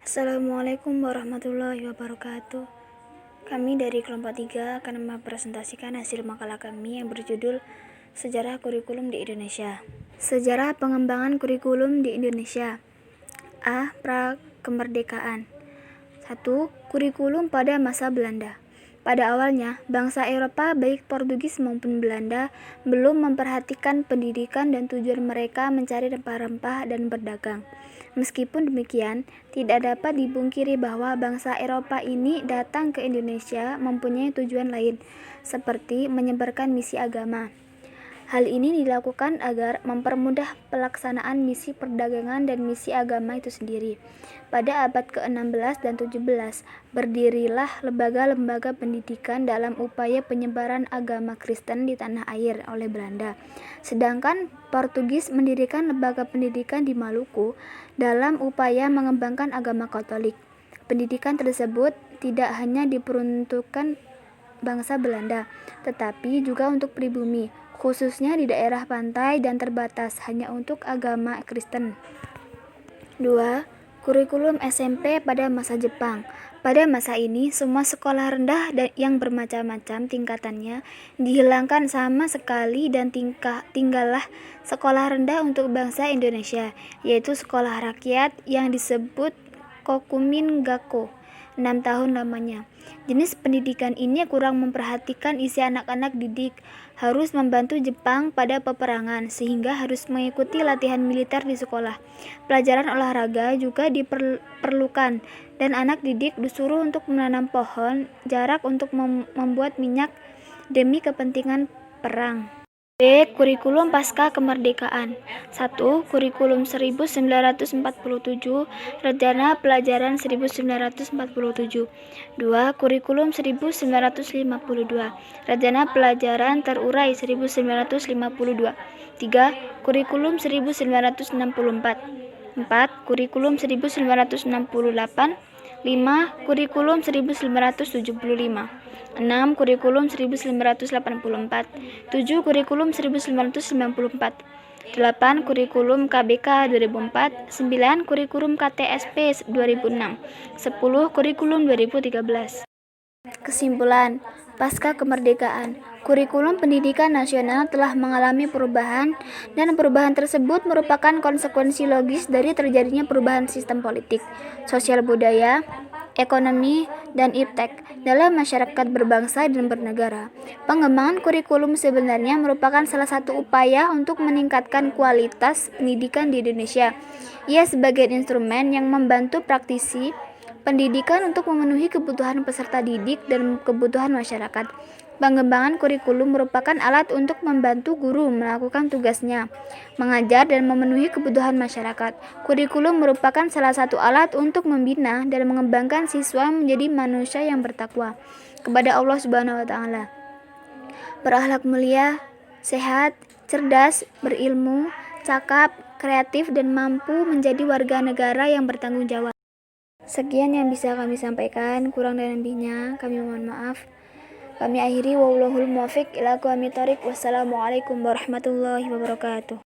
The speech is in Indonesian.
Assalamualaikum warahmatullahi wabarakatuh. Kami dari kelompok 3 akan mempresentasikan hasil makalah kami yang berjudul Sejarah Kurikulum di Indonesia. Sejarah pengembangan kurikulum di Indonesia. Pra-kemerdekaan. 1. Kurikulum pada masa Belanda. Pada awalnya, bangsa Eropa baik Portugis maupun Belanda belum memperhatikan pendidikan dan tujuan mereka mencari rempah-rempah dan berdagang. Meskipun demikian, tidak dapat dipungkiri bahwa bangsa Eropa ini datang ke Indonesia mempunyai tujuan lain, seperti menyebarkan misi agama. Hal ini dilakukan agar mempermudah pelaksanaan misi perdagangan dan misi agama itu sendiri. Pada abad ke-16 dan 17, berdirilah lembaga-lembaga pendidikan dalam upaya penyebaran agama Kristen di tanah air oleh Belanda. Sedangkan Portugis mendirikan lembaga pendidikan di Maluku dalam upaya mengembangkan agama Katolik. Pendidikan tersebut tidak hanya diperuntukkan bangsa Belanda, tetapi juga untuk pribumi, khususnya di daerah pantai dan terbatas hanya untuk agama Kristen. 2. Kurikulum SMP pada masa Jepang. Pada masa ini, semua sekolah rendah yang bermacam-macam tingkatannya dihilangkan sama sekali dan tinggallah sekolah rendah untuk bangsa Indonesia, yaitu sekolah rakyat yang disebut Kokumin Gakko. 6 tahun lamanya. Jenis pendidikan ini kurang memperhatikan isi anak-anak didik, harus membantu Jepang pada peperangan sehingga harus mengikuti latihan militer di sekolah. Pelajaran olahraga juga diperlukan dan anak didik disuruh untuk menanam pohon, jarak untuk membuat minyak demi kepentingan perang. B. Kurikulum pasca kemerdekaan. 1. Kurikulum 1947, Rencana Pelajaran 1947. 2. Kurikulum 1952, Rencana Pelajaran Terurai 1952. 3. Kurikulum 1964. 4. Kurikulum 1968. 5. Kurikulum 1975. 6. Kurikulum 1984. 7. Kurikulum 1994. 8. Kurikulum KBK 2004. 9. Kurikulum KTSP 2006. 10. Kurikulum 2013. Kesimpulan, pasca kemerdekaan, kurikulum pendidikan nasional telah mengalami perubahan dan perubahan tersebut merupakan konsekuensi logis dari terjadinya perubahan sistem politik, sosial budaya, ekonomi, dan iptek dalam masyarakat berbangsa dan bernegara. Pengembangan kurikulum sebenarnya merupakan salah satu upaya untuk meningkatkan kualitas pendidikan di Indonesia. Ia sebagai instrumen yang membantu praktisi pendidikan untuk memenuhi kebutuhan peserta didik dan kebutuhan masyarakat. Pengembangan kurikulum merupakan alat untuk membantu guru melakukan tugasnya, mengajar dan memenuhi kebutuhan masyarakat. Kurikulum merupakan salah satu alat untuk membina dan mengembangkan siswa menjadi manusia yang bertakwa kepada Allah Subhanahu wa taala, berakhlak mulia, sehat, cerdas, berilmu, cakap, kreatif dan mampu menjadi warga negara yang bertanggung jawab. Sekian yang bisa kami sampaikan, kurang dan lebihnya kami mohon maaf. Kami akhiri wallahul muwaffiq ila aqwamit thoriq. Wassalamualaikum warahmatullahi wabarakatuh.